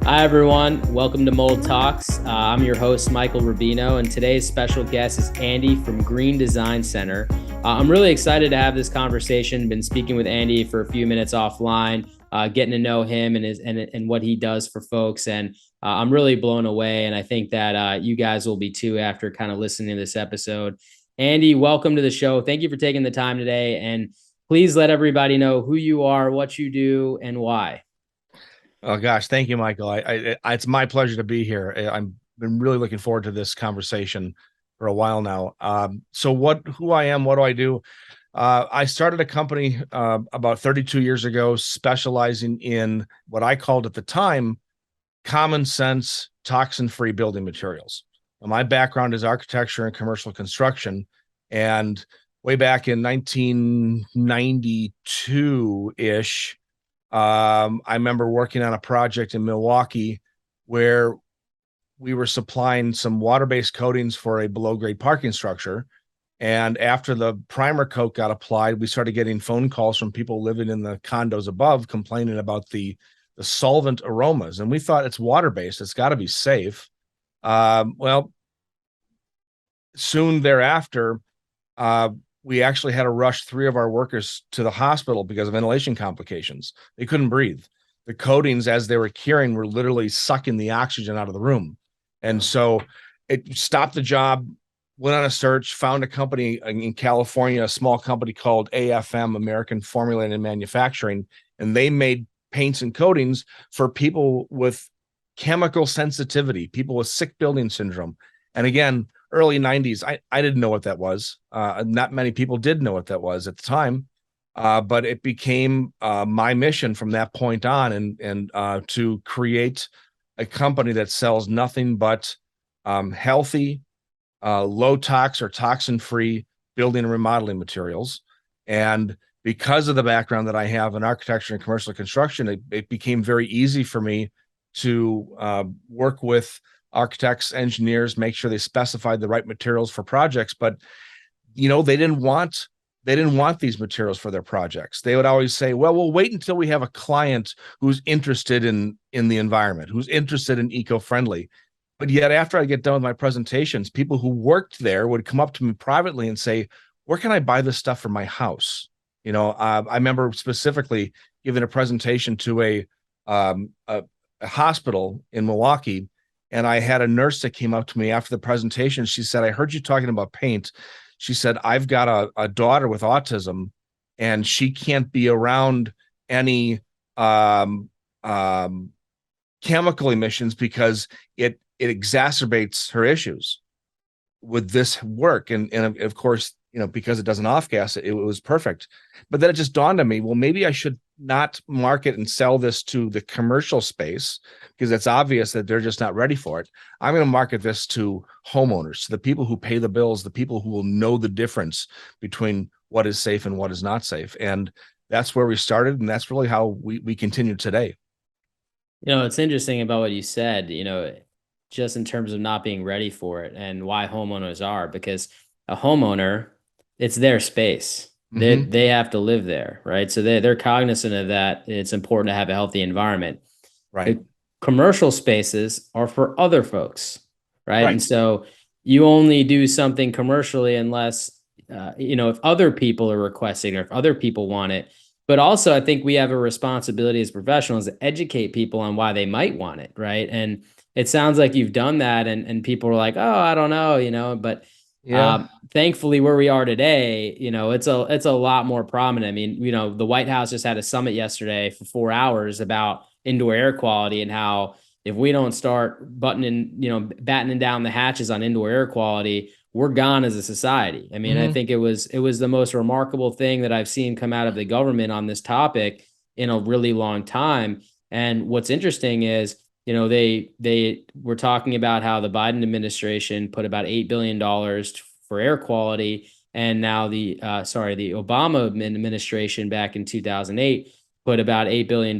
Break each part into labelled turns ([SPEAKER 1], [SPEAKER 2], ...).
[SPEAKER 1] Hi, everyone. Welcome to Mold Talks. I'm your host, Michael Rubino, and today's special guest is Andy from Green Design Center. I'm really excited to have this conversation. Been speaking with Andy for a few minutes offline, getting to know him and what he does for folks. And I'm really blown away. And I think that you guys will be too after kind of listening to this episode. Andy, welcome to the show. Thank you for taking the time today. And please let everybody know who you are, what you do, and why.
[SPEAKER 2] Oh gosh, thank you, Michael. It's my pleasure to be here. I've been really looking forward to this conversation for a while now. Who I am, what do I do? I started a company about 32 years ago, specializing in what I called at the time common sense, toxin-free building materials. My background is architecture and commercial construction, and way back in 1992-ish. I remember working on a project in Milwaukee where we were supplying some water-based coatings for a below-grade parking structure. And after the primer coat got applied, we started getting phone calls from people living in the condos above complaining about the solvent aromas. And we thought, it's water-based, it's got to be safe. Well, soon thereafter, we actually had to rush 3 of our workers to the hospital because of ventilation complications. They couldn't breathe. The coatings, as they were curing, were literally sucking the oxygen out of the room. And so it stopped the job, went on a search, found a company in California, a small company called AFM, American Formulating and Manufacturing, and they made paints and coatings for people with chemical sensitivity, people with sick building syndrome. And again, early 90s, I didn't know what that was. Not many people did know what that was at the time, but it became my mission from that point on, and to create a company that sells nothing but healthy, low tox or toxin-free building and remodeling materials. And because of the background that I have in architecture and commercial construction, it became very easy for me to work with architects, engineers, make sure they specified the right materials for projects. But they didn't want these materials for their projects. They would always say, well, we'll wait until we have a client who's interested in the environment, who's interested in eco-friendly. But yet after I get done with my presentations, people who worked there would come up to me privately and say, where can I buy this stuff for my house? I remember specifically giving a presentation to a hospital in Milwaukee. And I had a nurse that came up to me after the presentation. She said, I heard you talking about paint. She said, I've got a daughter with autism, and she can't be around any chemical emissions because it exacerbates her issues with this work. And of course, because it doesn't off gas, it was perfect. But then it just dawned on me, well, maybe I should not market and sell this to the commercial space, because it's obvious that they're just not ready for it. I'm going to market this to homeowners, to the people who pay the bills, the people who will know the difference between what is safe and what is not safe. And that's where we started. And that's really how we continue today.
[SPEAKER 1] It's interesting about what you said, just in terms of not being ready for it and why homeowners are, because a homeowner, it's their space. They have to live there, right? So they're cognizant of that. It's important to have a healthy environment.
[SPEAKER 2] Right.
[SPEAKER 1] Commercial spaces are for other folks, right?
[SPEAKER 2] Right.
[SPEAKER 1] And so you only do something commercially unless, if other people are requesting or if other people want it. But also, I think we have a responsibility as professionals to educate people on why they might want it, right? And it sounds like you've done that, and people are like, oh, I don't know, but
[SPEAKER 2] Yeah.
[SPEAKER 1] thankfully where we are today, it's a lot more prominent. I mean, the White House just had a summit yesterday for 4 hours about indoor air quality and how if we don't start battening down the hatches on indoor air quality, we're gone as a society. I mean, I think it was the most remarkable thing that I've seen come out of the government on this topic in a really long time. And what's interesting is, they were talking about how the Biden administration put about $8 billion for air quality. And now the Obama administration back in 2008 put about $8 billion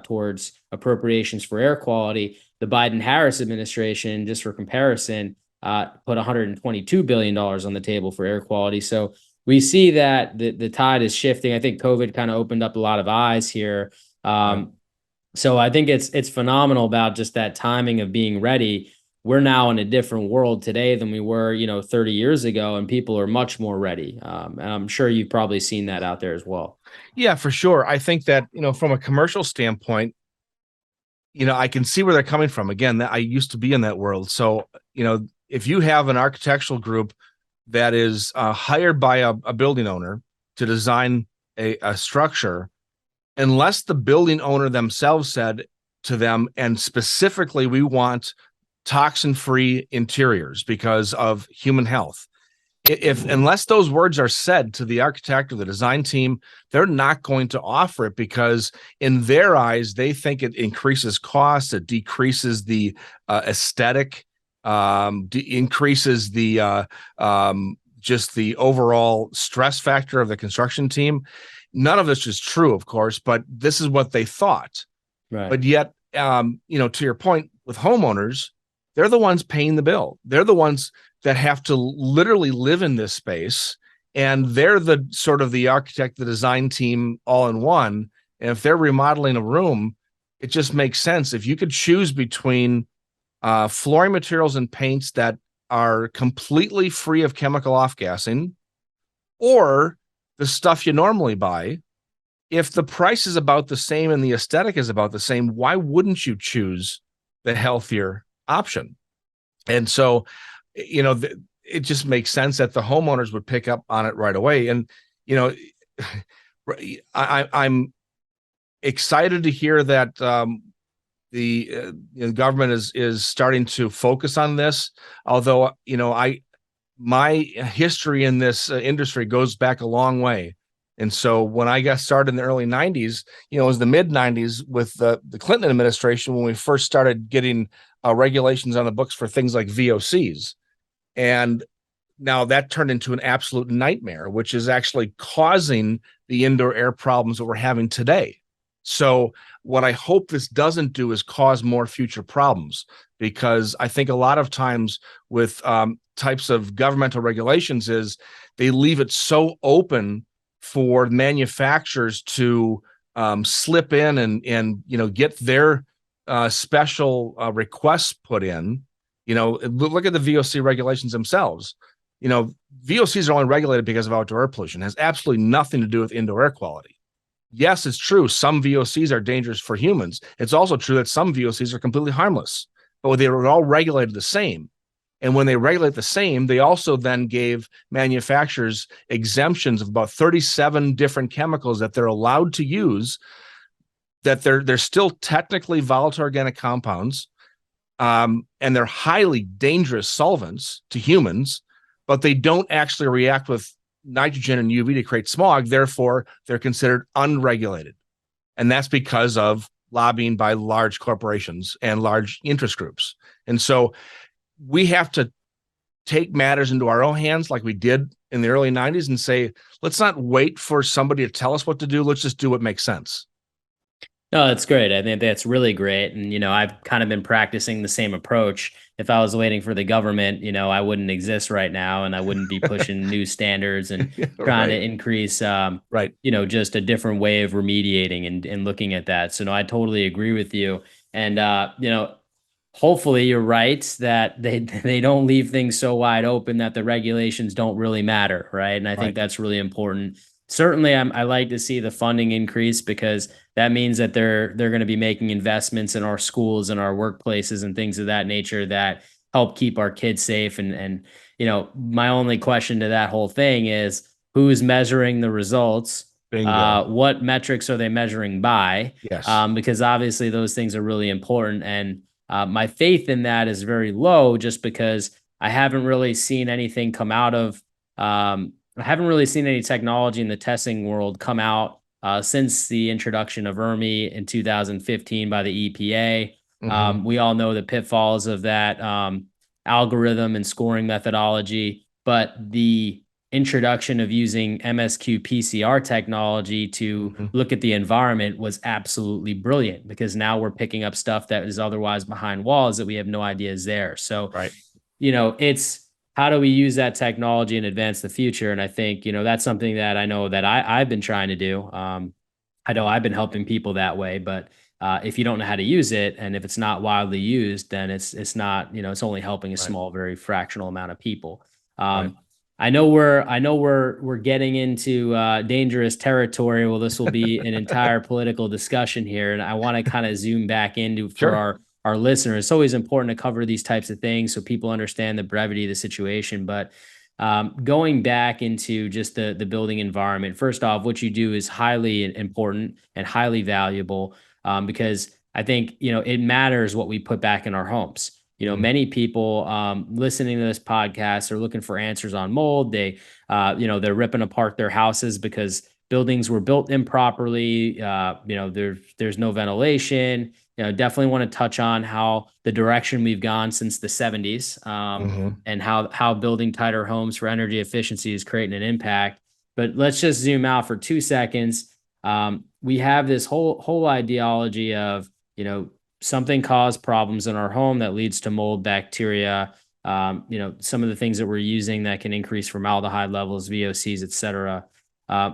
[SPEAKER 1] towards appropriations for air quality. The Biden-Harris administration, just for comparison, put $122 billion on the table for air quality. So we see that the tide is shifting. I think COVID kind of opened up a lot of eyes here.
[SPEAKER 2] Yeah.
[SPEAKER 1] So I think it's phenomenal about just that timing of being ready. We're now in a different world today than we were, 30 years ago, and people are much more ready. And I'm sure you've probably seen that out there as well.
[SPEAKER 2] Yeah, for sure. I think that, from a commercial standpoint, I can see where they're coming from. Again, that I used to be in that world. So, if you have an architectural group that is hired by a building owner to design a structure, unless the building owner themselves said to them, and specifically, we want toxin free interiors because of human health. If unless those words are said to the architect or the design team, they're not going to offer it because in their eyes they think it increases costs, it decreases the aesthetic, increases the just the overall stress factor of the construction team. None of this is true, of course, but this is what they thought.
[SPEAKER 1] Right.
[SPEAKER 2] But yet, to your point with homeowners, they're the ones paying the bill. They're the ones that have to literally live in this space. And they're the sort of the architect, the design team all in one. And if they're remodeling a room, it just makes sense. If you could choose between flooring materials and paints that are completely free of chemical off gassing or the stuff you normally buy, if the price is about the same and the aesthetic is about the same, why wouldn't you choose the healthier option? And so, it just makes sense that the homeowners would pick up on it right away. And, you know, I'm excited to hear that the government is starting to focus on this. Although, my history in this industry goes back a long way. And so when I got started in the early 90s, it was the mid 90s with the Clinton administration when we first started getting regulations on the books for things like VOCs. And now that turned into an absolute nightmare, which is actually causing the indoor air problems that we're having today. So what I hope this doesn't do is cause more future problems, because I think a lot of times with types of governmental regulations is they leave it so open for manufacturers to slip in and get their special requests put in. Look at the VOC regulations themselves. VOCs are only regulated because of outdoor air pollution. It has absolutely nothing to do with indoor air quality. Yes, it's true. Some VOCs are dangerous for humans. It's also true that some VOCs are completely harmless, but they were all regulated the same. And when they regulate the same, they also then gave manufacturers exemptions of about 37 different chemicals that they're allowed to use, that they're still technically volatile organic compounds, and they're highly dangerous solvents to humans, but they don't actually react with nitrogen and UV to create smog. Therefore, they're considered unregulated. And that's because of lobbying by large corporations and large interest groups. And so we have to take matters into our own hands like we did in the early 90s and say, let's not wait for somebody to tell us what to do. Let's just do what makes sense.
[SPEAKER 1] No, that's great. I think that's really great. And, I've kind of been practicing the same approach. If I was waiting for the government, I wouldn't exist right now and I wouldn't be pushing new standards and trying to
[SPEAKER 2] Right.
[SPEAKER 1] increase,
[SPEAKER 2] Right.
[SPEAKER 1] just a different way of remediating and looking at that. So, no, I totally agree with you. And, hopefully you're right that they don't leave things so wide open that the regulations don't really matter, right? And I think
[SPEAKER 2] Right.
[SPEAKER 1] that's really important. Certainly, I like to see the funding increase because that means that they're going to be making investments in our schools and our workplaces and things of that nature that help keep our kids safe. And my only question to that whole thing is who's measuring the results?
[SPEAKER 2] Bingo.
[SPEAKER 1] What metrics are they measuring by?
[SPEAKER 2] Yes.
[SPEAKER 1] Because obviously those things are really important. And my faith in that is very low just because I haven't really seen anything come out of I haven't really seen any technology in the testing world come out since the introduction of ERMI in 2015 by the EPA.
[SPEAKER 2] Mm-hmm.
[SPEAKER 1] We all know the pitfalls of that algorithm and scoring methodology, but the introduction of using MSQ PCR technology to
[SPEAKER 2] Mm-hmm.
[SPEAKER 1] look at the environment was absolutely brilliant because now we're picking up stuff that is otherwise behind walls that we have no idea is there. So,
[SPEAKER 2] Right.
[SPEAKER 1] it's how do we use that technology and advance the future? And I think, that's something that I know that I've been trying to do. I know I've been helping people that way, but if you don't know how to use it, and if it's not widely used, then it's not, it's only helping a
[SPEAKER 2] Right.
[SPEAKER 1] small, very fractional amount of people.
[SPEAKER 2] Right.
[SPEAKER 1] I know we're getting into dangerous territory. Well, this will be an entire political discussion here, and I want to kind of zoom back into for
[SPEAKER 2] Sure.
[SPEAKER 1] our listeners. It's always important to cover these types of things so people understand the brevity of the situation. But going back into just the building environment, first off, what you do is highly important and highly valuable, because I think it matters what we put back in our homes.
[SPEAKER 2] Mm.
[SPEAKER 1] Many people listening to this podcast are looking for answers on mold. They're ripping apart their houses because buildings were built improperly. There's no ventilation. Definitely want to touch on how the direction we've gone since the 70s,
[SPEAKER 2] Hmm.
[SPEAKER 1] and how building tighter homes for energy efficiency is creating an impact. But let's just zoom out for 2 seconds. We have this whole ideology of, something caused problems in our home that leads to mold, bacteria, some of the things that we're using that can increase formaldehyde levels, VOCs, et cetera. Uh,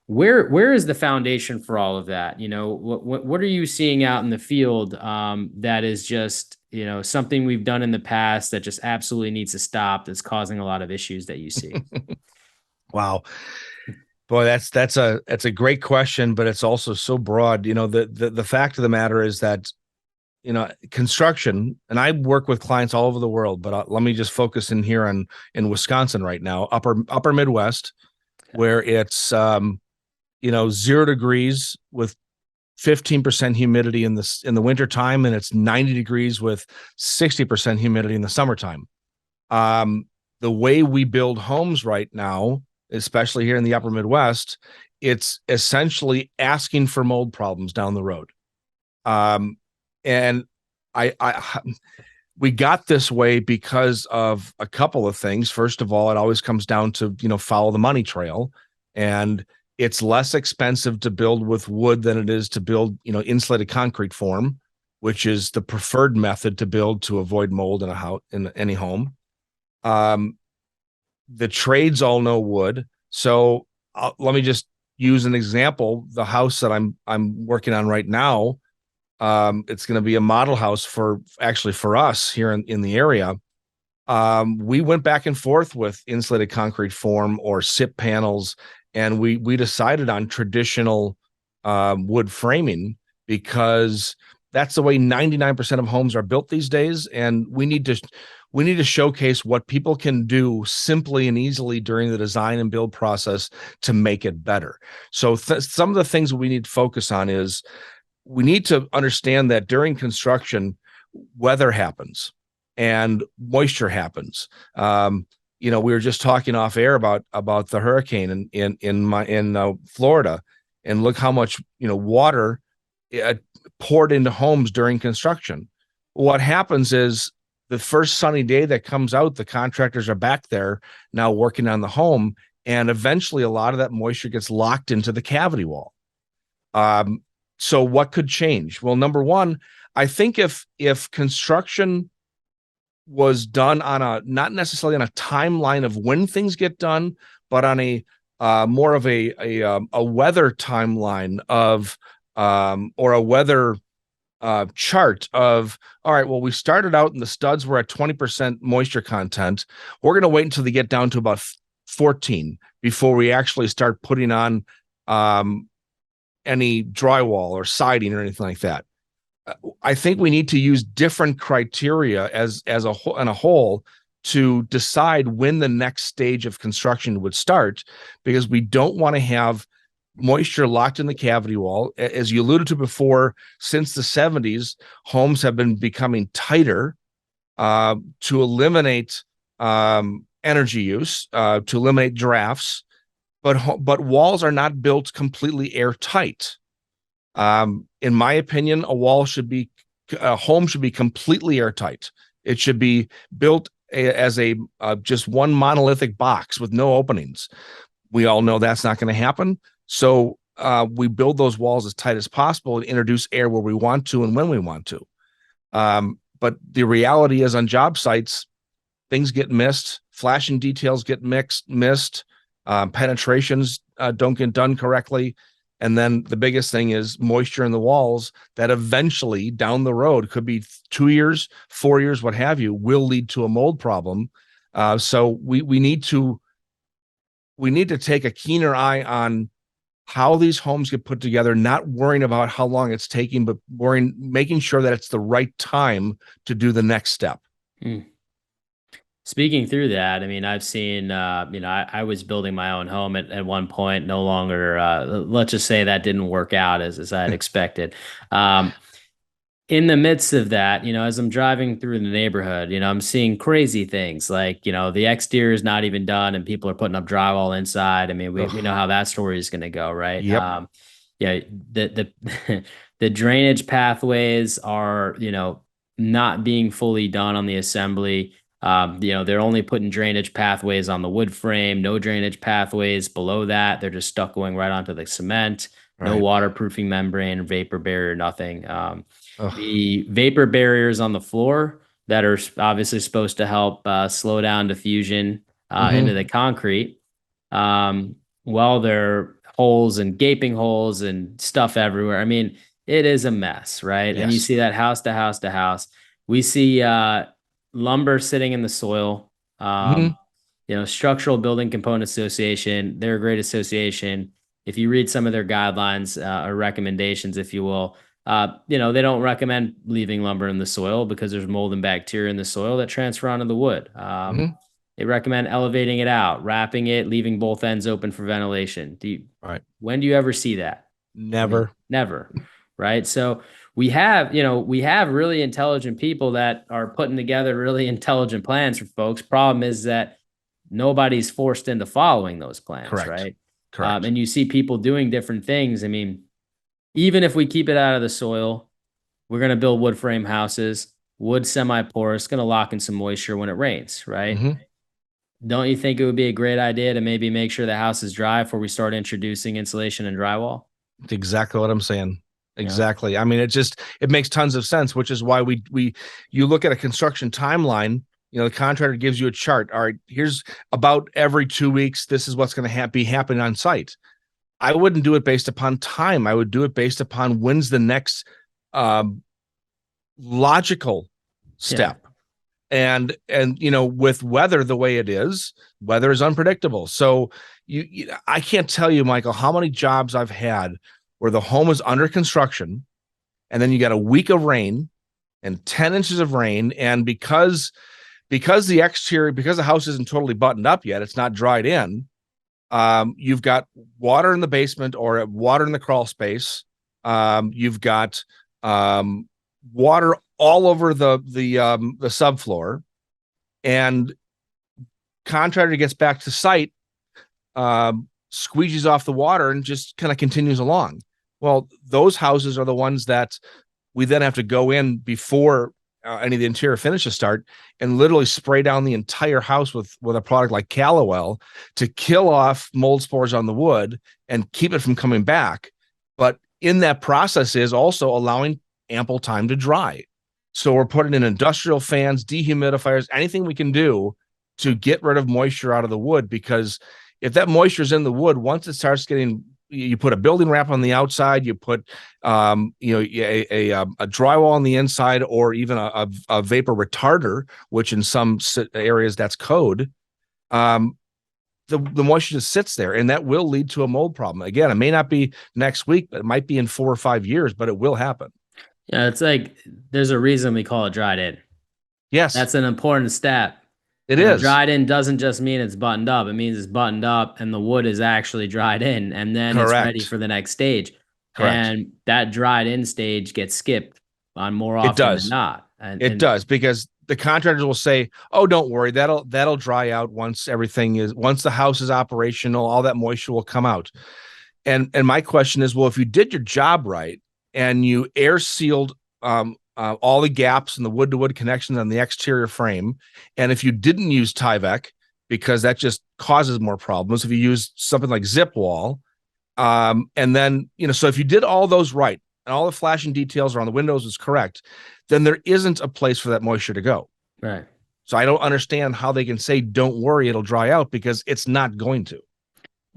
[SPEAKER 1] where is the foundation for all of that? What are you seeing out in the field, that is just, something we've done in the past that just absolutely needs to stop, that's causing a lot of issues that you see?
[SPEAKER 2] Wow. Boy, that's a great question, but it's also so broad. The fact of the matter is that construction, and I work with clients all over the world, but let me just focus in here in Wisconsin right now, upper Midwest, where it's 0 degrees with 15% humidity in the wintertime, and it's 90 degrees with 60% humidity in the summertime. The way we build homes right now, especially here in the upper Midwest, it's essentially asking for mold problems down the road. And I we got this way because of a couple of things. First of all, it always comes down to, follow the money trail. And it's less expensive to build with wood than it is to build, insulated concrete form, which is the preferred method to build to avoid mold in a house, in any home. Um, the trades all know wood. So let me just use an example. The house that I'm working on right now, it's going to be a model house for us here in the area. We went back and forth with insulated concrete form or SIP panels, and we decided on traditional wood framing because that's the way 99% of homes are built these days, and we need to showcase what people can do simply and easily during the design and build process to make it better. So some of the things we need to focus on is we need to understand that during construction, weather happens and moisture happens. We were just talking off air about the hurricane in Florida, and look how much water poured into homes during construction. What happens is the first sunny day that comes out, the contractors are back there now working on the home, and eventually a lot of that moisture gets locked into the cavity wall. So what could change? Well, number one, I think if construction was done on not necessarily on a timeline of when things get done, but on a more of a weather timeline of or a weather chart of, all right, well, we started out and the studs were at 20% moisture content. We're going to wait until they get down to about 14 before we actually start putting on any drywall or siding or anything like that. I think we need to use different criteria as a whole to decide when the next stage of construction would start, because we don't want to have moisture locked in the cavity wall. As you alluded to before, since the 70s, homes have been becoming tighter to eliminate energy use, to eliminate drafts, but walls are not built completely airtight. In my opinion, a home should be completely airtight. It should be built as a just one monolithic box with no openings. We all know that's not going to happen. So we build those walls as tight as possible and introduce air where we want to and when we want to. But the reality is, on job sites, things get missed, flashing details get missed, penetrations don't get done correctly. And then the biggest thing is moisture in the walls that eventually down the road, could be 2 years, 4 years, what have you, will lead to a mold problem. So we need to take a keener eye on how these homes get put together, not worrying about how long it's taking, but making sure that it's the right time to do the next step.
[SPEAKER 1] Mm. Speaking through that, I mean, I've seen, I was building my own home at one point, no longer, let's just say that didn't work out as I had expected. Um, in the midst of that, as I'm driving through the neighborhood, I'm seeing crazy things like, the exterior is not even done and people are putting up drywall inside. I mean, we know
[SPEAKER 2] Ugh.
[SPEAKER 1] how that story is going to go, right?
[SPEAKER 2] Yep.
[SPEAKER 1] Yeah, the the drainage pathways are, not being fully done on the assembly. They're only putting drainage pathways on the wood frame, no drainage pathways below that. They're just stuck going right onto the cement, no
[SPEAKER 2] Right.
[SPEAKER 1] waterproofing membrane, vapor barrier, nothing.
[SPEAKER 2] Ugh.
[SPEAKER 1] The vapor barriers on the floor that are obviously supposed to help slow down diffusion into the
[SPEAKER 2] Mm-hmm.
[SPEAKER 1] concrete. Um, well, there are holes and gaping holes and stuff everywhere. I mean, it is a mess, right? And you
[SPEAKER 2] Yes.
[SPEAKER 1] see that house to house to house. We see lumber sitting in the soil.
[SPEAKER 2] Mm-hmm.
[SPEAKER 1] Structural Building Component Association, they're a great association. If you read some of their guidelines or recommendations, if you will, they don't recommend leaving lumber in the soil because there's mold and bacteria in the soil that transfer onto the wood.
[SPEAKER 2] Mm-hmm.
[SPEAKER 1] They recommend elevating it out, wrapping it, leaving both ends open for ventilation.
[SPEAKER 2] Right.
[SPEAKER 1] When do you ever see that? I mean,
[SPEAKER 2] Never.
[SPEAKER 1] never, right? So we have really intelligent people that are putting together really intelligent plans for folks. Problem is that nobody's forced into following those plans,
[SPEAKER 2] Correct.
[SPEAKER 1] right?
[SPEAKER 2] Correct.
[SPEAKER 1] And you see people doing different things. I mean, even if we keep it out of the soil, we're going to build wood frame houses, wood semi-porous, going to lock in some moisture when it rains, right?
[SPEAKER 2] Mm-hmm.
[SPEAKER 1] Don't you think it would be a great idea to maybe make sure the house is dry before we start introducing insulation and drywall?
[SPEAKER 2] That's exactly what I'm saying.
[SPEAKER 1] Yeah.
[SPEAKER 2] Exactly. I mean, it makes tons of sense, which is why you look at a construction timeline. The contractor gives you a chart. All right, here's about every 2 weeks. This is what's going to be happening on site. I wouldn't do it based upon time. I would do it based upon when's the next um, logical
[SPEAKER 1] Yeah.
[SPEAKER 2] step. And with weather the way it is, weather is unpredictable. So I can't tell you, Michael, how many jobs I've had where the home is under construction, and then you got a week of rain and 10 inches of rain, and because the exterior, because the house isn't totally buttoned up yet, it's not dried in. You've got water in the basement or water in the crawl space. You've got water all over the subfloor, and contractor gets back to site, squeegees off the water, and just kind of continues along. Well, those houses are the ones that we then have to go in before any of the interior finishes start and literally spray down the entire house with a product like Callowell to kill off mold spores on the wood and keep it from coming back. But in that process is also allowing ample time to dry. So we're putting in industrial fans, dehumidifiers, anything we can do to get rid of moisture out of the wood, because if that moisture is in the wood, once it starts getting, you put a building wrap on the outside, you put a drywall on the inside, or even a vapor retarder, which in some areas that's code. The moisture just sits there, and that will lead to a mold problem. Again, it may not be next week, but it might be in 4 or 5 years, but it will happen.
[SPEAKER 1] Yeah, it's like there's a reason we call it dried in.
[SPEAKER 2] Yes,
[SPEAKER 1] That's an important step.
[SPEAKER 2] it is.
[SPEAKER 1] Dried in doesn't just mean it's buttoned up. It means it's buttoned up and the wood is actually dried in, and then it's ready
[SPEAKER 2] Correct.
[SPEAKER 1] for the next stage.
[SPEAKER 2] Correct.
[SPEAKER 1] And that dried in stage gets skipped on more
[SPEAKER 2] It
[SPEAKER 1] often than
[SPEAKER 2] does.
[SPEAKER 1] not.
[SPEAKER 2] It does, because the contractors will say, "Oh, don't worry, that'll dry out once the house is operational, all that moisture will come out." And my question is, well, if you did your job right and you air sealed all the gaps in the wood to wood connections on the exterior frame, and if you didn't use Tyvek, because that just causes more problems, if you use something like zip wall, and then so if you did all those right and all the flashing details around the windows is correct, then there isn't a place for that moisture to go.
[SPEAKER 1] Right.
[SPEAKER 2] So I don't understand how they can say, "Don't worry, it'll dry out," because it's not going to.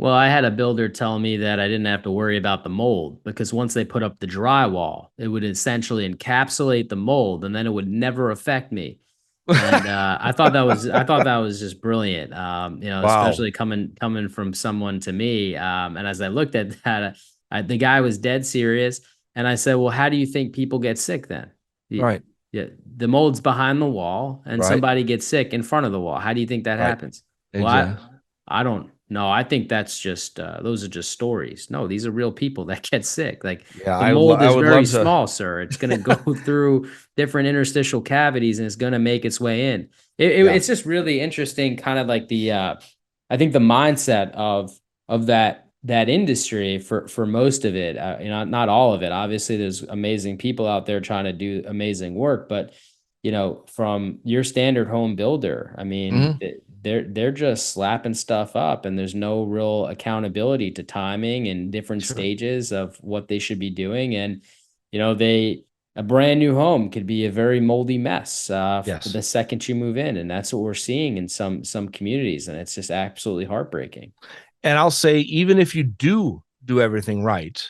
[SPEAKER 1] Well, I had a builder tell me that I didn't have to worry about the mold because once they put up the drywall, it would essentially encapsulate the mold and then it would never affect me. And I thought that was just brilliant.
[SPEAKER 2] Wow.
[SPEAKER 1] Especially coming from someone to me. And as I looked at that, the guy was dead serious. And I said, "Well, how do you think people get sick then? Y-
[SPEAKER 2] Right.
[SPEAKER 1] Yeah, the mold's behind the wall, and
[SPEAKER 2] Right.
[SPEAKER 1] somebody gets sick in front of the wall. How do you think that
[SPEAKER 2] Right.
[SPEAKER 1] happens?" Well,
[SPEAKER 2] Exactly.
[SPEAKER 1] I don't know. I think that's just those are just stories. No, these are real people that get sick. Like
[SPEAKER 2] Yeah.
[SPEAKER 1] the mold
[SPEAKER 2] I
[SPEAKER 1] is
[SPEAKER 2] would
[SPEAKER 1] very
[SPEAKER 2] love to.
[SPEAKER 1] small, sir. It's going to go through different interstitial cavities and it's going to make its way in.
[SPEAKER 2] Yeah.
[SPEAKER 1] It's just really interesting, kind of like I think the mindset of that industry for most of it. Not all of it. Obviously, there's amazing people out there trying to do amazing work, but from your standard home builder, I mean,
[SPEAKER 2] Hmm.
[SPEAKER 1] they're just slapping stuff up, and there's no real accountability to timing and different
[SPEAKER 2] Sure.
[SPEAKER 1] stages of what they should be doing. And they a brand new home could be a very moldy mess
[SPEAKER 2] Yes.
[SPEAKER 1] the second you move in, and that's what we're seeing in some communities, and it's just absolutely heartbreaking.
[SPEAKER 2] And I'll say, even if you do everything right,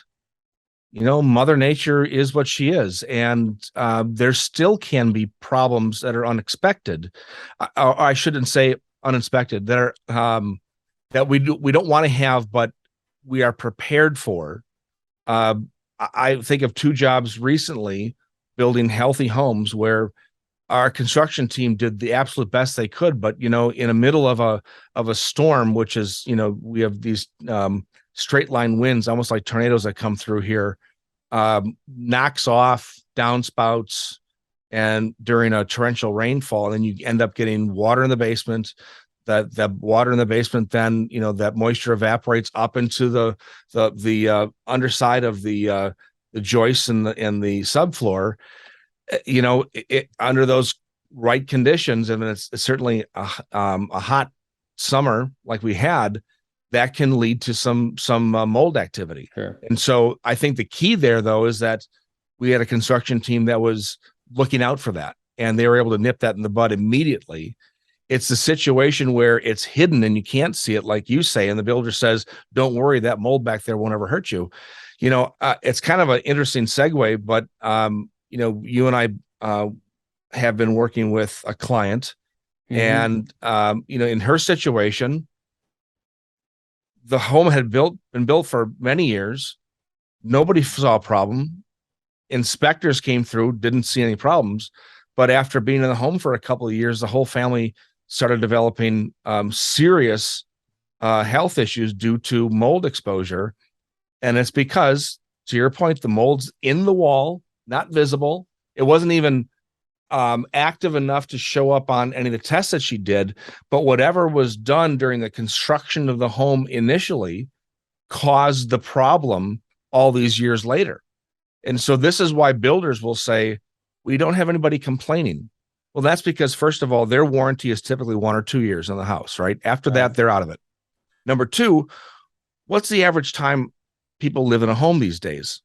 [SPEAKER 2] Mother Nature is what she is, and there still can be problems that are unexpected. I shouldn't say unexpected, that are that we don't want to have, but we are prepared for. Uh, I think of two jobs recently building healthy homes where our construction team did the absolute best they could, but in the middle of a storm, which is, we have these straight line winds, almost like tornadoes that come through here, knocks off downspouts, and during a torrential rainfall, then you end up getting water in the basement. That water in the basement, then that moisture evaporates up into the underside of the joists and the subfloor. Under those right conditions, and it's certainly a hot summer like we had, that can lead to some mold activity.
[SPEAKER 1] Sure.
[SPEAKER 2] And so I think the key there, though, is that we had a construction team that was looking out for that, and they were able to nip that in the bud immediately. It's the situation where it's hidden and you can't see it, like you say, and the builder says, "Don't worry, that mold back there won't ever hurt you." It's kind of an interesting segue, but you and I have been working with a client,
[SPEAKER 1] Hmm.
[SPEAKER 2] and in her situation, the home had been built for many years. Nobody saw a problem. Inspectors came through, didn't see any problems. But after being in the home for a couple of years, the whole family started developing serious health issues due to mold exposure. And it's because, to your point, the mold's in the wall, not visible. It wasn't even active enough to show up on any of the tests that she did. But whatever was done during the construction of the home initially caused the problem all these years later. And so this is why builders will say, we don't have anybody complaining. Well, that's because, first of all, their warranty is typically 1 or 2 years on the house, right? After
[SPEAKER 1] Right.
[SPEAKER 2] that, they're out of it. Number two, what's the average time people live in a home these days?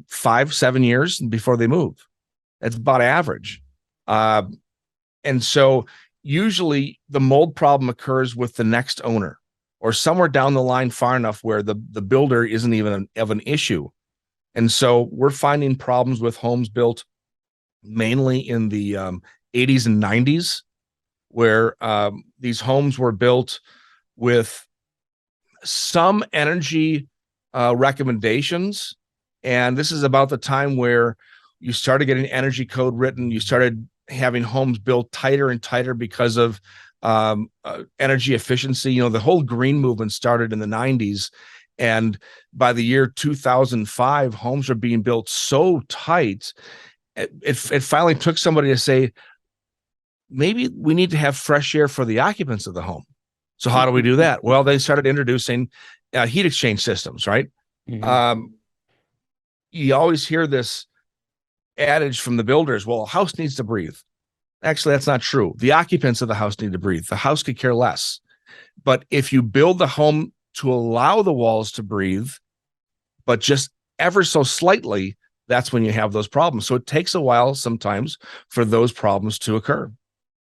[SPEAKER 2] 5, 7 years before they move. That's about average. Uh, and so usually the mold problem occurs with the next owner or somewhere down the line far enough where the builder isn't even of an issue. And so we're finding problems with homes built mainly in the 80s and 90s, where these homes were built with some energy recommendations. And this is about the time where you started getting energy code written. You started having homes built tighter and tighter because of energy efficiency. The whole green movement started in the 90s. And by the year 2005, homes are being built so tight. It finally took somebody to say, maybe we need to have fresh air for the occupants of the home. So how do we do that? Well, they started introducing heat exchange systems, right?
[SPEAKER 1] Hmm.
[SPEAKER 2] Um, you always hear this adage from the builders, well, a house needs to breathe. Actually, that's not true. The occupants of the house need to breathe. The house could care less. But if you build the home to allow the walls to breathe, but just ever so slightly, that's when you have those problems. So it takes a while sometimes for those problems to occur.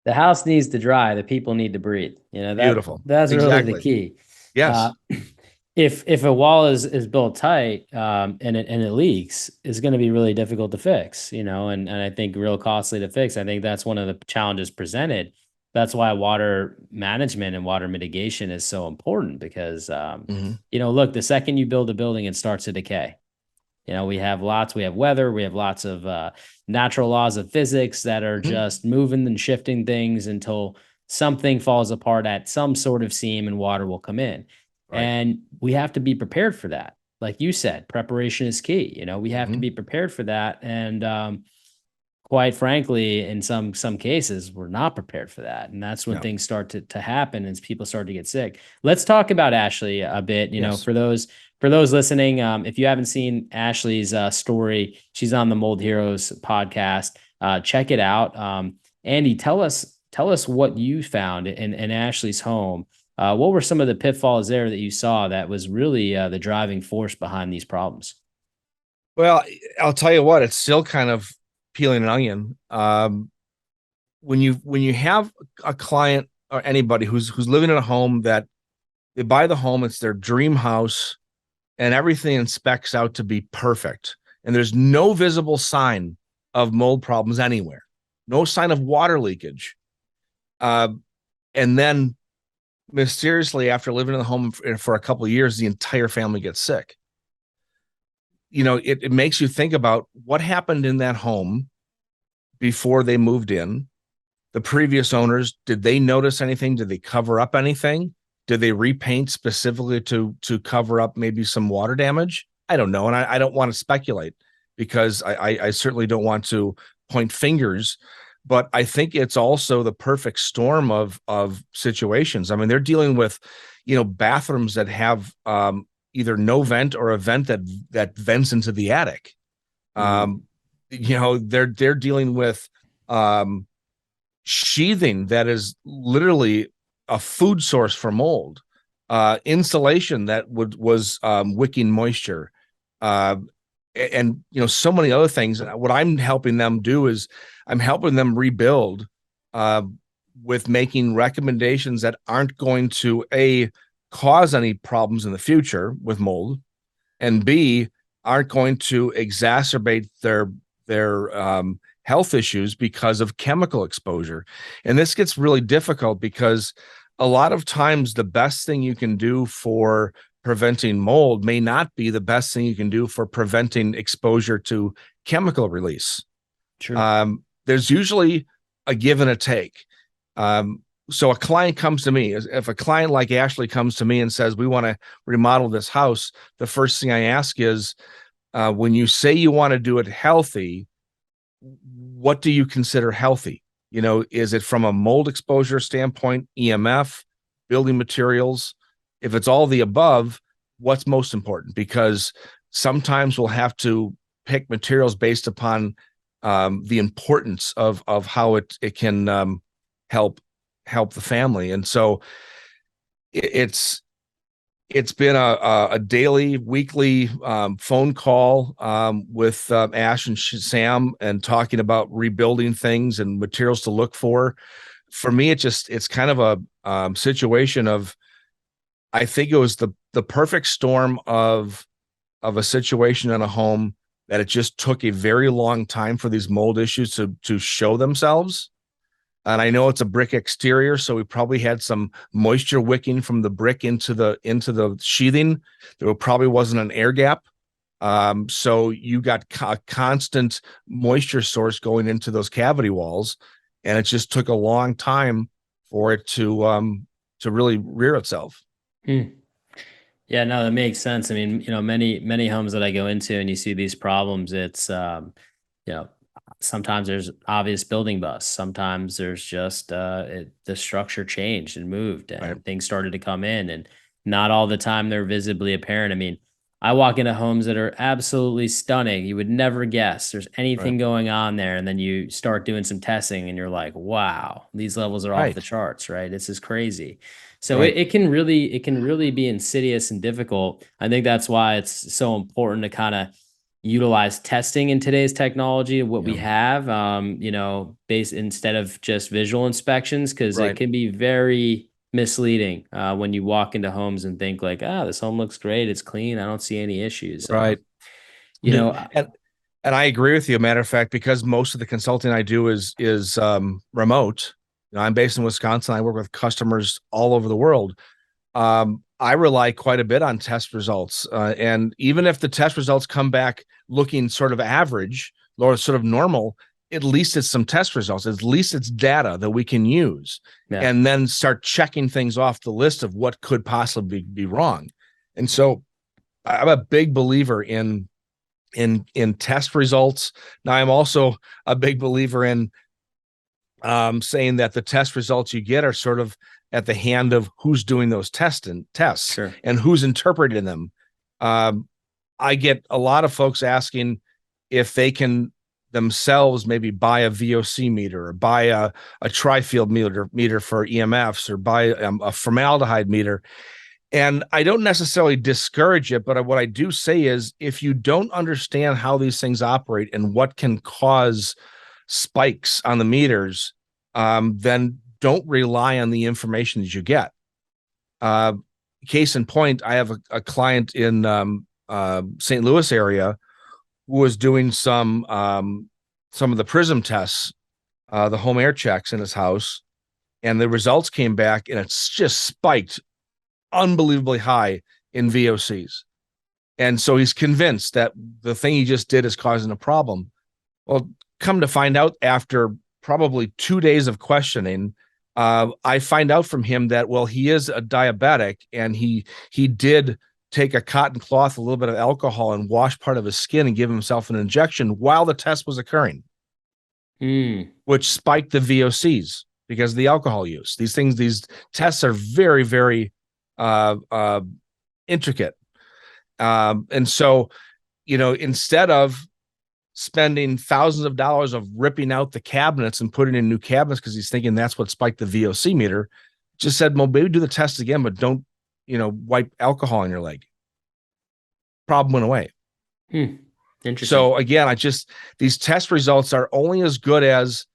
[SPEAKER 1] The house needs to dry. The people need to breathe.
[SPEAKER 2] Beautiful.
[SPEAKER 1] That's really the
[SPEAKER 2] Exactly.
[SPEAKER 1] key. Uh,
[SPEAKER 2] Yes.
[SPEAKER 1] if a wall is built tight, and it leaks, it's going to be really difficult to fix, and I think real costly to fix. I think that's one of the challenges presented. That's why water management and water mitigation is so important because,
[SPEAKER 2] Mhm.
[SPEAKER 1] look, the second you build a building, it starts to decay. We have weather, we have lots of natural laws of physics that are
[SPEAKER 2] Mhm.
[SPEAKER 1] just moving and shifting things until something falls apart at some sort of seam and water will come in.
[SPEAKER 2] Right.
[SPEAKER 1] And we have to be prepared for that. Like you said, preparation is key. We have to
[SPEAKER 2] Mhm.
[SPEAKER 1] be prepared for that. And quite frankly, in some cases, we're not prepared for that, and that's when
[SPEAKER 2] Yeah.
[SPEAKER 1] things start to happen and people start to get sick. Let's talk about Ashley a bit.
[SPEAKER 2] Yes.
[SPEAKER 1] For those listening, if you haven't seen Ashley's story, she's on the Mold Heroes podcast. Check it out. Andy, tell us what you found in Ashley's home. What were some of the pitfalls there that you saw that was really the driving force behind these problems?
[SPEAKER 2] Well, I'll tell you what, it's still kind of peeling an onion. When you have a client or anybody who's living in a home that they buy the home, it's their dream house, and everything inspects out to be perfect, and there's no visible sign of mold problems anywhere, no sign of water leakage. Uh, and then mysteriously, after living in the home for a couple of years, the entire family gets sick. It makes you think about what happened in that home before they moved in. The previous owners, did they notice anything? Did they cover up anything? Did they repaint specifically to cover up maybe some water damage? I don't know, and I don't want to speculate because I certainly don't want to point fingers, but I think it's also the perfect storm of situations. I mean, they're dealing with, bathrooms that have either no vent or a vent that vents into the attic.
[SPEAKER 1] Mm,
[SPEAKER 2] Um, they're dealing with um, sheathing that is literally a food source for mold, insulation that was wicking moisture, uh, and so many other things. What I'm helping them do is I'm helping them rebuild uh, with making recommendations that aren't going to a cause any problems in the future with mold, and B, aren't going to exacerbate their health issues because of chemical exposure. And this gets really difficult because a lot of times the best thing you can do for preventing mold may not be the best thing you can do for preventing exposure to chemical release.
[SPEAKER 1] true.
[SPEAKER 2] There's usually a give and a take. So a client comes to me, if a client like Ashley comes to me and says, we want to remodel this house, the first thing I ask is, when you say you want to do it healthy, what do you consider healthy? Is it from a mold exposure standpoint, EMF, building materials? If it's all the above, what's most important? Because sometimes we'll have to pick materials based upon the importance of how it can help the family. And so it's it's been a daily, weekly phone call with Ash and Sam, and talking about rebuilding things and materials to look for. For me, it's kind of a situation of, I think it was the perfect storm of a situation in a home that it just took a very long time for these mold issues to show themselves. And I know it's a brick exterior, so we probably had some moisture wicking from the brick into the sheathing. There probably wasn't an air gap, so you got a constant moisture source going into those cavity walls, and it just took a long time for it to really rear itself.
[SPEAKER 1] Hmm. Yeah, no, that makes sense. I mean, many homes that I go into and you see these problems, it's you know, sometimes there's obvious building busts. Sometimes there's just the structure changed and moved
[SPEAKER 2] Right,
[SPEAKER 1] and things started to come in, and not all the time they're visibly apparent. I mean, I walk into homes that are absolutely stunning. You would never guess there's
[SPEAKER 2] right,
[SPEAKER 1] anything going on there. And then you start doing some testing and you're like, wow, these levels are off the
[SPEAKER 2] right,
[SPEAKER 1] charts, right? This is crazy. So
[SPEAKER 2] right.
[SPEAKER 1] it can really be insidious and difficult. I think that's why it's so important to kind of utilize testing in today's technology, what we
[SPEAKER 2] Yeah,
[SPEAKER 1] have, based instead of just visual inspections, because it
[SPEAKER 2] right.
[SPEAKER 1] can be very, misleading when you walk into homes and think like, ah, this home looks great, it's clean, I don't see any issues.
[SPEAKER 2] Right.
[SPEAKER 1] You know,
[SPEAKER 2] And I agree with you. Matter of fact, because most of the consulting I do is remote. You know, I'm based in Wisconsin. I work with customers all over the world. I rely quite a bit on test results, and even if the test results come back looking sort of average or sort of normal, at least it's some test results. At least it's data that we can use,
[SPEAKER 1] yeah,
[SPEAKER 2] and then start checking things off the list of what could possibly be wrong. And so, I'm a big believer in test results. Now, I'm also a big believer in saying that the test results you get are sort of at the hand of who's doing those tests
[SPEAKER 1] sure.
[SPEAKER 2] and who's interpreting them. Um, I get a lot of folks asking if they can themselves maybe buy a VOC meter or buy a tri-field meter for EMFs or buy a formaldehyde meter. And I don't necessarily discourage it, but what I do say is if you don't understand how these things operate and what can cause spikes on the meters, then don't rely on the information that you get. Uh, Case in point, I have a client in St. Louis area who was doing some of the prism tests, the home air checks in his house, and the results came back and it's just spiked unbelievably high in VOCs. And so he's convinced that the thing he just did is causing a problem. Well, come to find out after probably 2 days of questioning, I find out from him that, well, he is a diabetic and he did take a cotton cloth, a little bit of alcohol, and wash part of his skin and give himself an injection while the test was occurring, which spiked the VOCs because of the alcohol use. These tests are very, very intricate. And so, instead of spending thousands of dollars of ripping out the cabinets and putting in new cabinets because he's thinking that's what spiked the VOC meter, just said, well, maybe do the test again, but don't, wipe alcohol on your leg. Problem went away.
[SPEAKER 1] Interesting.
[SPEAKER 2] So again, these test results are only as good as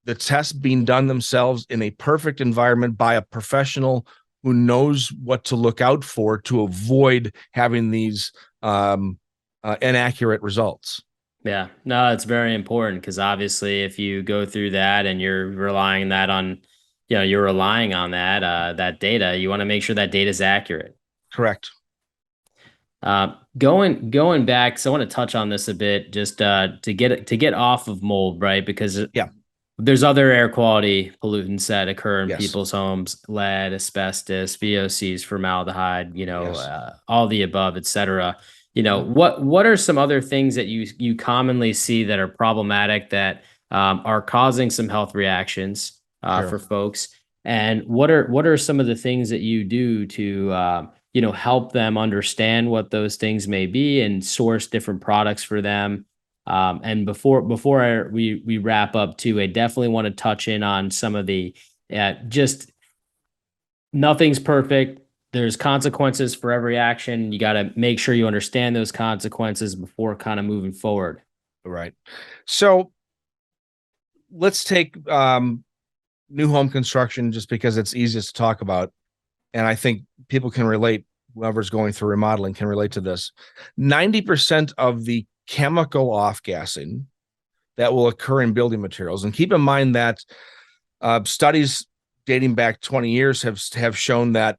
[SPEAKER 2] the tests being done themselves in a perfect environment by a professional who knows what to look out for to avoid having these inaccurate results.
[SPEAKER 1] Yeah, no, it's very important because obviously, if you go through that and you're relying that on, you're relying on that data, you want to make sure that data is accurate.
[SPEAKER 2] Correct.
[SPEAKER 1] Going back, so I want to touch on this a bit, just to get off of mold, right? Because
[SPEAKER 2] Yeah.
[SPEAKER 1] there's other air quality pollutants that occur in
[SPEAKER 2] Yes.
[SPEAKER 1] people's homes: lead, asbestos, VOCs, formaldehyde,
[SPEAKER 2] Yes.
[SPEAKER 1] all the above, etc.
[SPEAKER 2] Mhm.
[SPEAKER 1] What are some other things that you commonly see that are problematic that are causing some health reactions
[SPEAKER 2] Sure.
[SPEAKER 1] for folks? And what are some of the things that you do to help them understand what those things may be and source different products for them? And before we wrap up too, I definitely want to touch in on some of the just nothing's perfect. There's consequences for every action. You got to make sure you understand those consequences before kind of moving forward.
[SPEAKER 2] Right. So let's take new home construction just because it's easiest to talk about. And I think people can relate, whoever's going through remodeling can relate to this. 90% of the chemical off-gassing that will occur in building materials, and keep in mind that studies dating back 20 years have shown that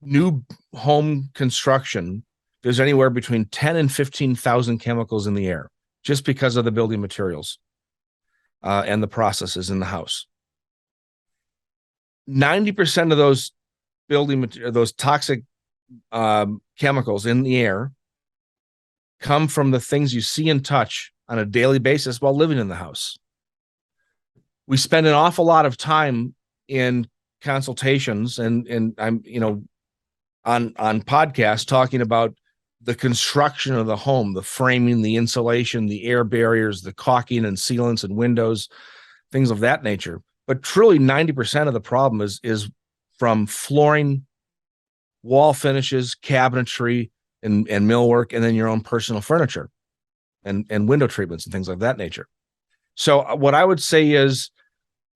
[SPEAKER 2] new home construction, there's anywhere between 10 and 15,000 chemicals in the air just because of the building materials and the processes in the house. 90% of those those toxic chemicals in the air come from the things you see and touch on a daily basis while living in the house. We spend an awful lot of time in consultations and I'm on podcasts talking about the construction of the home, the framing, the insulation, the air barriers, the caulking and sealants and windows, things of that nature. But truly 90% of the problem is from flooring, wall finishes, cabinetry, and millwork, and then your own personal furniture and window treatments and things like that nature. So what I would say is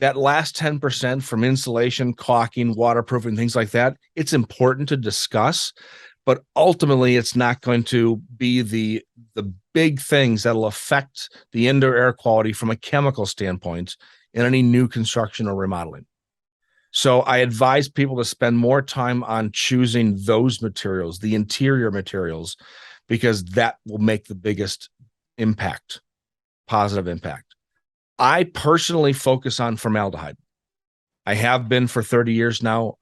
[SPEAKER 2] that last 10% from insulation, caulking, waterproofing, things like that, it's important to discuss, but ultimately it's not going to be the big things that'll affect the indoor air quality from a chemical standpoint in any new construction or remodeling. So I advise people to spend more time on choosing those materials, the interior materials, because that will make the biggest impact, positive impact. I personally focus on formaldehyde. I have been for 30 years now.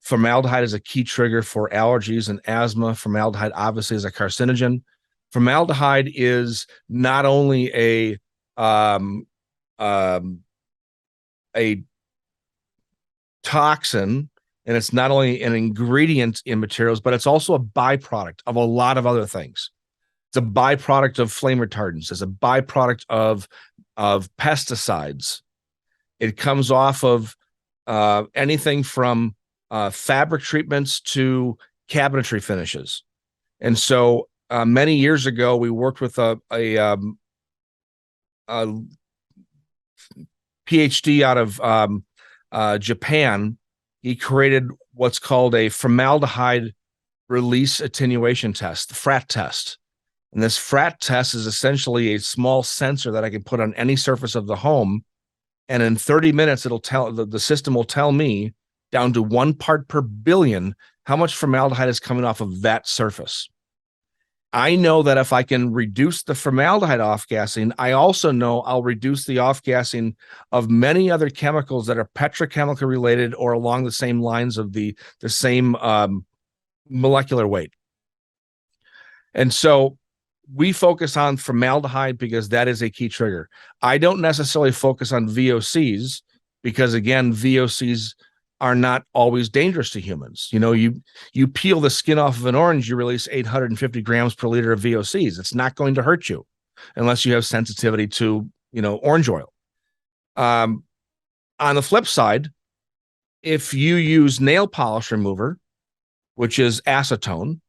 [SPEAKER 2] Formaldehyde is a key trigger for allergies and asthma. Formaldehyde obviously is a carcinogen. Formaldehyde is not only a toxin, and it's not only an ingredient in materials, but it's also a byproduct of a lot of other things. It's a byproduct of flame retardants. It's a byproduct of pesticides. It comes off of anything from fabric treatments to cabinetry finishes. And so many years ago, we worked with a PhD out of Japan. He created what's called a formaldehyde release attenuation test, the FRAT test. And this FRAT test is essentially a small sensor that I can put on any surface of the home. And in 30 minutes, it'll tell the system will tell me down to 1 part per billion how much formaldehyde is coming off of that surface. I know that if I can reduce the formaldehyde off-gassing, I also know I'll reduce the off-gassing of many other chemicals that are petrochemical related or along the same lines of the same molecular weight. And so we focus on formaldehyde because that is a key trigger. I don't necessarily focus on VOCs because, again, VOCs are not always dangerous to humans. You know, you peel the skin off of an orange, you release 850 grams per liter of VOCs. It's not going to hurt you unless you have sensitivity to, orange oil. On the flip side, if you use nail polish remover, which is acetone,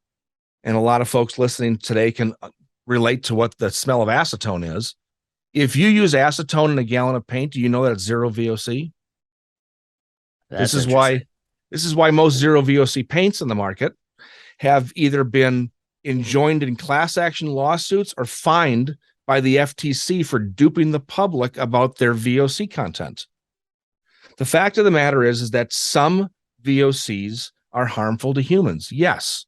[SPEAKER 2] and a lot of folks listening today can relate to what the smell of acetone is. If you use acetone in a gallon of paint, do you know that it's 0 VOC?
[SPEAKER 1] That's
[SPEAKER 2] This is why most 0 VOC paints in the market have either been enjoined in class action lawsuits or fined by the FTC for duping the public about their VOC content. The fact of the matter is that some VOCs are harmful to humans. Yes.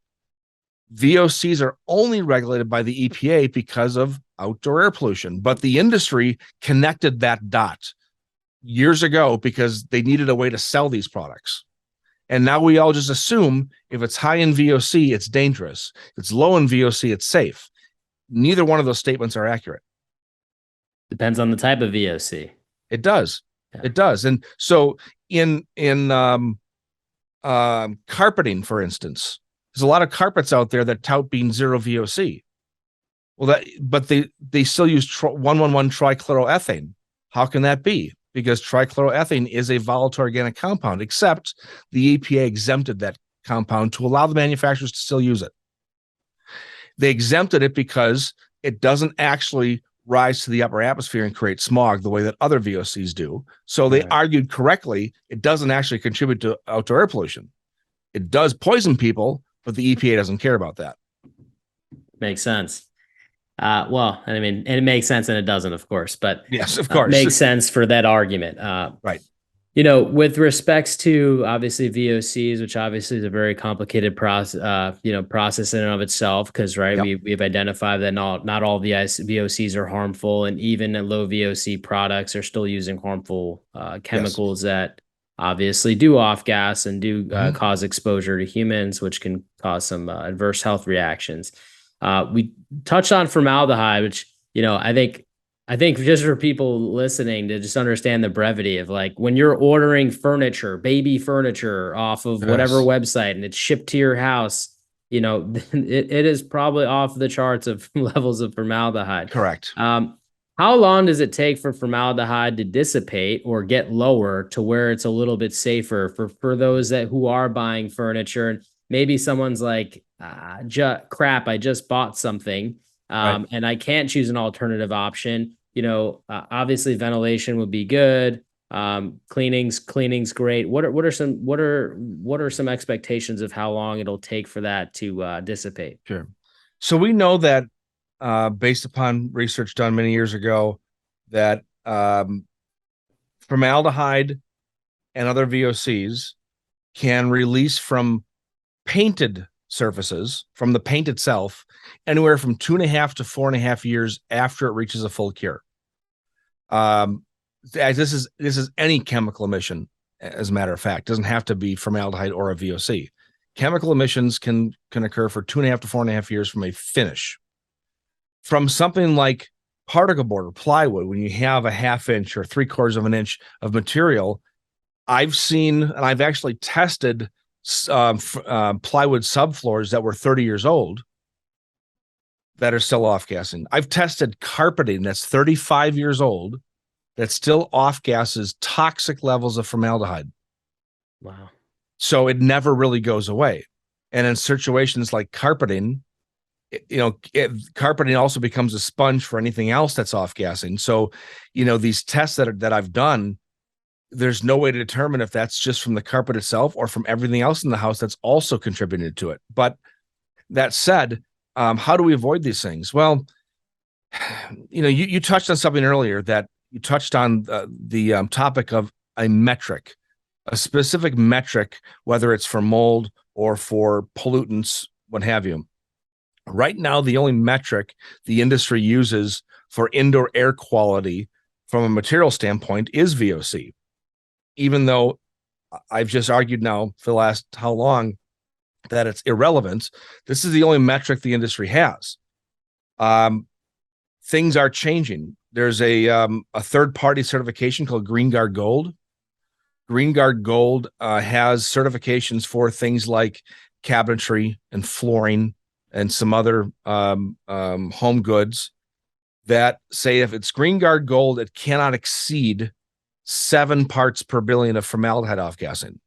[SPEAKER 2] VOCs are only regulated by the EPA because of outdoor air pollution, but the industry connected that dot years ago because they needed a way to sell these products. And now we all just assume if it's high in VOC, it's dangerous. If it's low in VOC, it's safe. Neither one of those statements are accurate.
[SPEAKER 1] Depends on the type of VOC.
[SPEAKER 2] It does. Yeah. It does. And so in carpeting, for instance, there's a lot of carpets out there that tout being 0 VOC. Well, but they still use 1,1,1 trichloroethane. How can that be? Because trichloroethane is a volatile organic compound, except the EPA exempted that compound to allow the manufacturers to still use it. They exempted it because it doesn't actually rise to the upper atmosphere and create smog the way that other VOCs do. So they argued correctly, it doesn't actually contribute to outdoor air pollution. It does poison people, but the EPA doesn't care about that.
[SPEAKER 1] Makes sense. Well, I mean, and it makes sense and it doesn't, of course, but
[SPEAKER 2] yes, of course,
[SPEAKER 1] makes sense for that argument.
[SPEAKER 2] Right.
[SPEAKER 1] With respects to obviously VOCs, which obviously is a very complicated process, process in and of itself, because we've identified that not all the VOCs are harmful, and even low VOC products are still using harmful chemicals that obviously do off gas and do cause exposure to humans, which can cause some adverse health reactions. We touched on formaldehyde, which, I think just for people listening to just understand the brevity of, like, when you're ordering furniture, baby furniture off of whatever website and it's shipped to your house, it is probably off the charts of levels of formaldehyde.
[SPEAKER 2] Correct.
[SPEAKER 1] How long does it take for formaldehyde to dissipate or get lower to where it's a little bit safer for those who are buying furniture, and maybe someone's like, crap, I just bought something and I can't choose an alternative option. Obviously ventilation would be good. Cleaning's great. What are some expectations of how long it'll take for that to dissipate?
[SPEAKER 2] Sure. So we know that based upon research done many years ago, that formaldehyde and other VOCs can release from painted surfaces, from the paint itself, anywhere from 2.5 to 4.5 years after it reaches a full cure. This is any chemical emission, as a matter of fact. It doesn't have to be formaldehyde or a VOC. Chemical emissions can occur for 2.5 to 4.5 years from a finish. From something like particle board or plywood, when you have a 1/2 inch or 3/4 of an inch of material, I've seen and I've actually tested plywood subfloors that were 30 years old that are still off gassing. I've tested carpeting that's 35 years old that still off gases toxic levels of formaldehyde.
[SPEAKER 1] Wow.
[SPEAKER 2] So it never really goes away. And in situations like carpeting, carpeting also becomes a sponge for anything else that's off gassing. So, these tests that I've done, there's no way to determine if that's just from the carpet itself or from everything else in the house that's also contributed to it. But that said, how do we avoid these things? Well, you touched on something earlier, that you touched on the topic of a metric, a specific metric, whether it's for mold or for pollutants, what have you. Right now, the only metric the industry uses for indoor air quality from a material standpoint is VOC, even though I've just argued now for the last how long that it's irrelevant. This is the only metric the industry has. Things are changing. There's a third-party certification called Green Guard Gold. Green Guard Gold has certifications for things like cabinetry and flooring and some other home goods that say if it's Green Guard Gold, it cannot exceed 7 parts per billion of formaldehyde off gassing.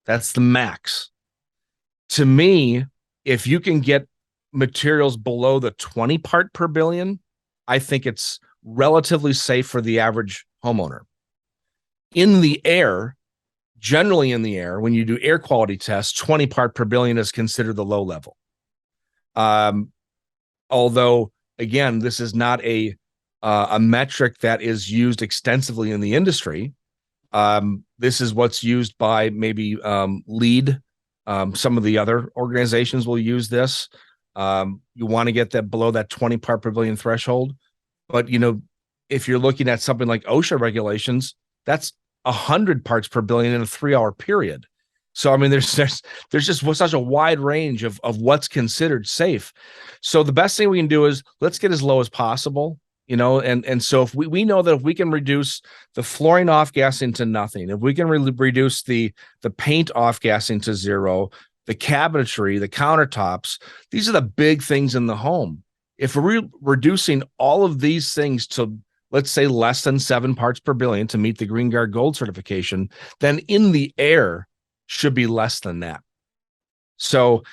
[SPEAKER 2] That's the max. To me, if you can get materials below the 20 part per billion, I think it's relatively safe for the average homeowner. In the air, generally in the air, when you do air quality tests, 20 part per billion is considered the low level. Although, again, this is not a metric that is used extensively in the industry. This is what's used by maybe LEED. Some of the other organizations will use this. You want to get that below that 20 part per billion threshold. But, if you're looking at something like OSHA regulations, that's 100 parts per billion in a 3-hour period. So, I mean, there's just such a wide range of what's considered safe. So the best thing we can do is let's get as low as possible, and so if we know that if we can reduce the flooring off gassing to nothing, if we can reduce the paint off gassing to zero, the cabinetry, the countertops, these are the big things in the home. If we're reducing all of these things to, let's say, less than 7 parts per billion to meet the Green Guard Gold certification, then in the air should be less than that. So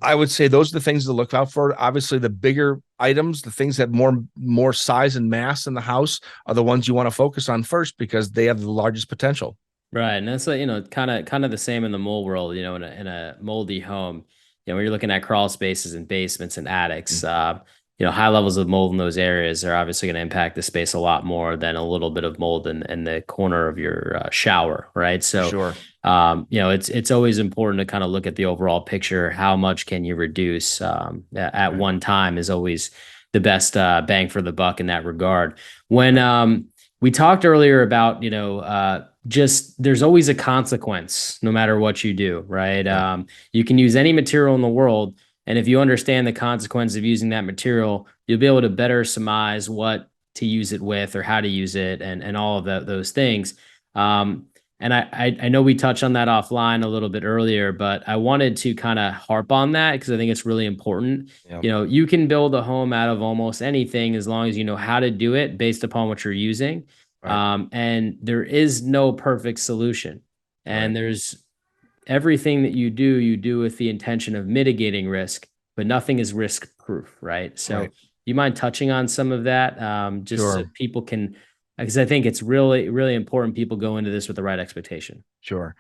[SPEAKER 2] I would say those are the things to look out for. Obviously, the bigger items, the things that more size and mass in the house, are the ones you want to focus on first because they have the largest potential.
[SPEAKER 1] Right. And that's kind of the same in the mold world, in a moldy home. When you're looking at crawl spaces and basements and attics, high levels of mold in those areas are obviously going to impact the space a lot more than a little bit of mold in the corner of your shower, right? So,
[SPEAKER 2] Sure.
[SPEAKER 1] it's always important to kind of look at the overall picture. How much can you reduce at one time is always the best bang for the buck in that regard. When we talked earlier about, just there's always a consequence no matter what you do, right?
[SPEAKER 2] Yeah.
[SPEAKER 1] You can use any material in the world, and if you understand the consequence of using that material, you'll be able to better surmise what to use it with or how to use it, and all of those things. And I know we touched on that offline a little bit earlier, but I wanted to kind of harp on that because I think it's really important.
[SPEAKER 2] Yeah.
[SPEAKER 1] You can build a home out of almost anything as long as you know how to do it based upon what you're using.
[SPEAKER 2] Right.
[SPEAKER 1] And there is no perfect solution.
[SPEAKER 2] Right.
[SPEAKER 1] And there's everything that you do with the intention of mitigating risk, but nothing is risk proof, right? So
[SPEAKER 2] Right.
[SPEAKER 1] you mind touching on some of that, just so
[SPEAKER 2] Sure.
[SPEAKER 1] people can, because I think it's really, really important people go into this with the right expectation.
[SPEAKER 2] Sure.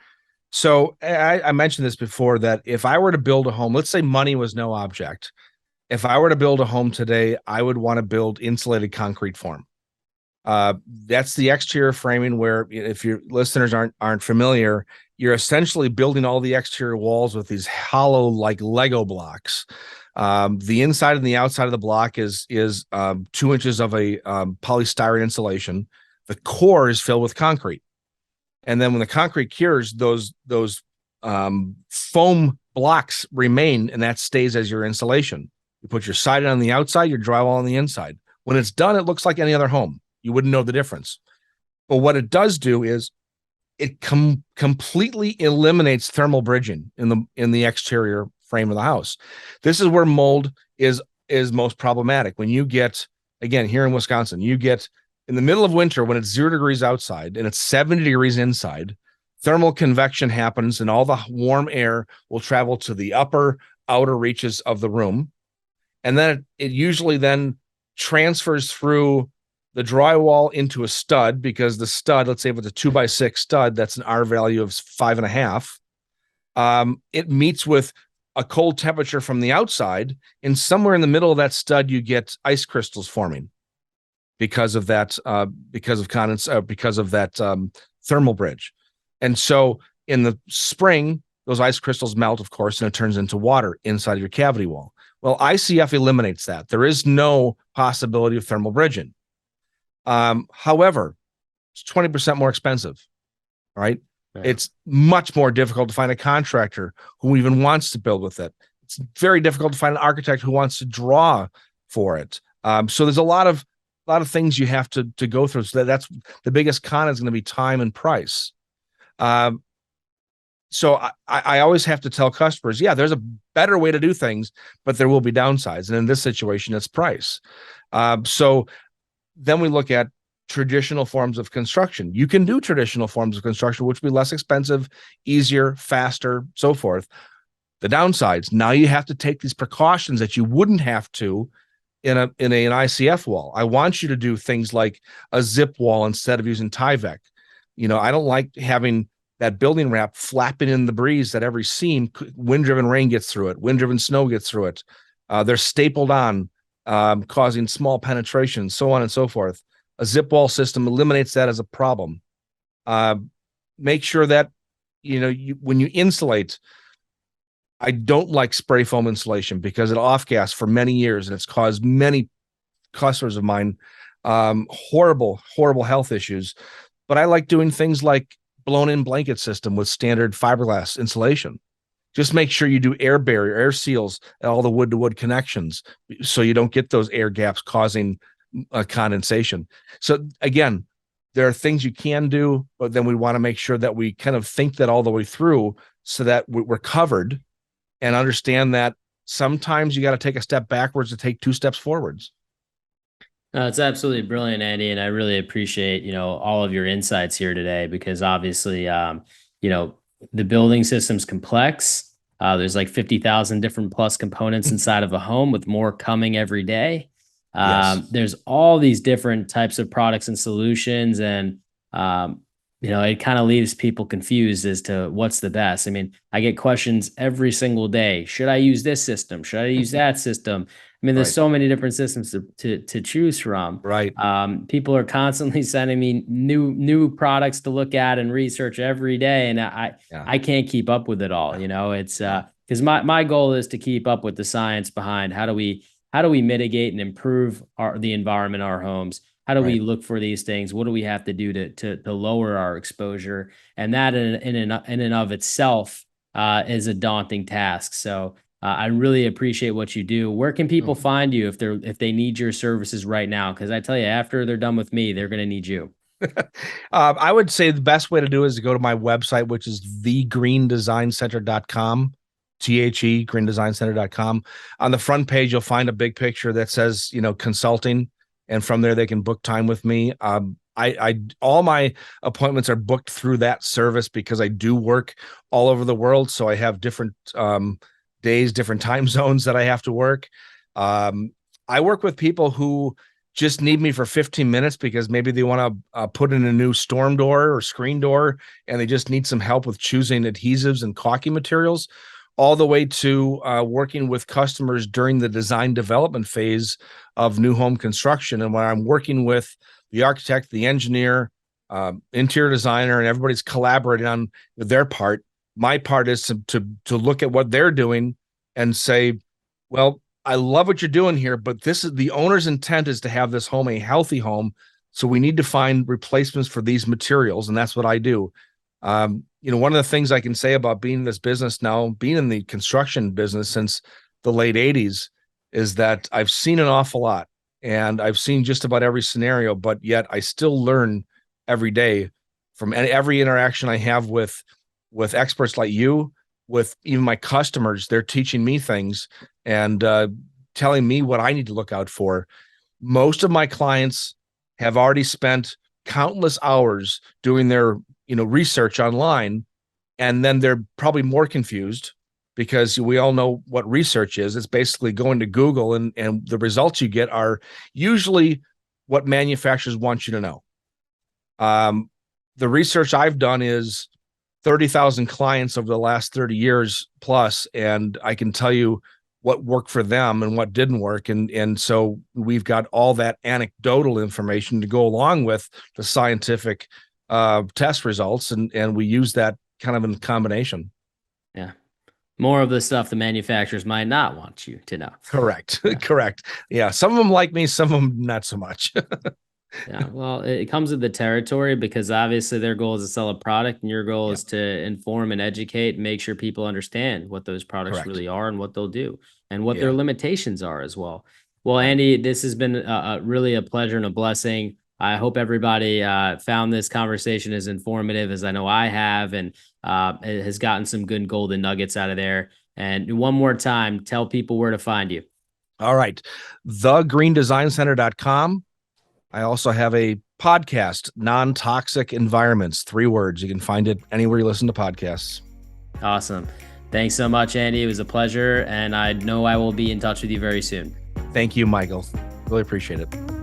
[SPEAKER 2] So I mentioned this before that if I were to build a home, let's say money was no object. If I were to build a home today, I would want to build insulated concrete form. That's the exterior framing where, if your listeners aren't familiar, you're essentially building all the exterior walls with these hollow like Lego blocks. The inside and the outside of the block is 2 inches of a polystyrene insulation. The core is filled with concrete, and then when the concrete cures, those foam blocks remain, and that stays as your insulation. You put your siding on the outside, your drywall on the inside. When it's done, it looks like any other home. You wouldn't know the difference. But what it does do is it completely eliminates thermal bridging in the exterior frame of the house. This is where mold is most problematic. When you get, again, here in Wisconsin, you get in the middle of winter when it's 0 degrees outside and it's 70 degrees inside, thermal convection happens and all the warm air will travel to the upper outer reaches of the room. And then it usually then transfers through the drywall into a stud, because the stud, let's say if it's a 2x6 stud, that's an R value of 5.5. It meets with a cold temperature from the outside, and somewhere in the middle of that stud, you get ice crystals forming because of that, because of that thermal bridge. And so in the spring, those ice crystals melt, of course, and it turns into water inside of your cavity wall. Well, ICF eliminates that. There is no possibility of thermal bridging. However, it's 20% more expensive, right? Yeah. It's much more difficult to find a contractor who even wants to build with it. It's very difficult to find an architect who wants to draw for it. So there's a lot of things you have to go through. So that's the biggest con is going to be time and price. So I always have to tell customers, yeah, there's a better way to do things, but there will be downsides. And in this situation, it's price. So then we look at traditional forms of construction. You can do traditional forms of construction, which will be less expensive, easier, faster, so forth. The downsides, now you have to take these precautions that you wouldn't have to in an ICF wall. I want you to do things like a zip wall instead of using Tyvek. I don't like having that building wrap flapping in the breeze at every seam. Wind-driven rain gets through it. Wind-driven snow gets through it. They're stapled on, causing small penetrations, so on and so forth. A zip wall system eliminates that as a problem. Make sure that, when you insulate, I don't like spray foam insulation because it off-gas for many years, and it's caused many customers of mine horrible, horrible health issues. But I like doing things like blown-in blanket system with standard fiberglass insulation. Just make sure you do air barrier, air seals at all the wood-to-wood connections so you don't get those air gaps causing condensation. So again, there are things you can do, but then we want to make sure that we kind of think that all the way through so that we're covered and understand that sometimes you got to take a step backwards to take 2 steps forwards.
[SPEAKER 1] It's absolutely brilliant, Andy, and I really appreciate, all of your insights here today, because obviously, the building system's complex. There's like 50,000 different plus components inside of a home, with more coming every day.
[SPEAKER 2] Yes.
[SPEAKER 1] There's all these different types of products and solutions, and it kind of leaves people confused as to what's the best. I mean, I get questions every single day. Should I use this system? Should I use that system? I mean, there's
[SPEAKER 2] Right.
[SPEAKER 1] so many different systems to choose from.
[SPEAKER 2] Right.
[SPEAKER 1] People are constantly sending me new products to look at and research every day, and I can't keep up with it all. It's because my goal is to keep up with the science behind how do we mitigate and improve the environment in our homes. How do we look for these things? What do we have to do to lower our exposure? And that in and of itself is a daunting task. So I really appreciate what you do. Where can people find you if they need your services right now? Because I tell you, after they're done with me, they're going to need you.
[SPEAKER 2] I would say the best way to do it is to go to my website, which is thegreendesignCenter.com. greendesigncenter.com. On the front page, you'll find a big picture that says, consulting. And from there, they can book time with me. All my appointments are booked through that service because I do work all over the world. So I have different days, different time zones that I have to work. I work with people who just need me for 15 minutes because maybe they want to put in a new storm door or screen door, and they just need some help with choosing adhesives and caulking materials, all the way to working with customers during the design development phase of new home construction. And when I'm working with the architect, the engineer, interior designer, and everybody's collaborating on their part, my part is to look at what they're doing and say, well, I love what you're doing here, but this is the owner's intent is to have this home a healthy home. So we need to find replacements for these materials. And that's what I do. One of the things I can say about being in this business now, being in the construction business since the late 80s, is that I've seen an awful lot and I've seen just about every scenario, but yet I still learn every day from every interaction I have with experts like you, with even my customers. They're teaching me things and telling me what I need to look out for. Most of my clients have already spent countless hours doing their research online, and then they're probably more confused because we all know what research is. It's basically going to Google, and the results you get are usually what manufacturers want you to know. The research I've done is 30,000 clients over the last 30 years plus, and I can tell you what worked for them and what didn't work. And so we've got all that anecdotal information to go along with the scientific test results, and we use that kind of in combination.
[SPEAKER 1] Yeah. More of the stuff the manufacturers might not want you to know.
[SPEAKER 2] Correct.
[SPEAKER 1] Yeah.
[SPEAKER 2] Correct. Yeah. Some of them like me, some of them not so much.
[SPEAKER 1] Yeah, well, it comes with the territory because obviously their goal is to sell a product, and your goal
[SPEAKER 2] Yeah.
[SPEAKER 1] is to inform and educate and make sure people understand what those products
[SPEAKER 2] Correct.
[SPEAKER 1] really are and what they'll do and what their
[SPEAKER 2] Yeah.
[SPEAKER 1] limitations are as well. Well,
[SPEAKER 2] Right.
[SPEAKER 1] Andy, this has been really a pleasure and a blessing. I hope everybody found this conversation as informative as I know I have, and it has gotten some good golden nuggets out of there. And one more time, tell people where to find you.
[SPEAKER 2] All right. TheGreenDesignCenter.com. I also have a podcast, Non-Toxic Environments, 3 words. You can find it anywhere you listen to podcasts.
[SPEAKER 1] Awesome. Thanks so much, Andy. It was a pleasure, and I know I will be in touch with you very soon.
[SPEAKER 2] Thank you, Michael. Really appreciate it.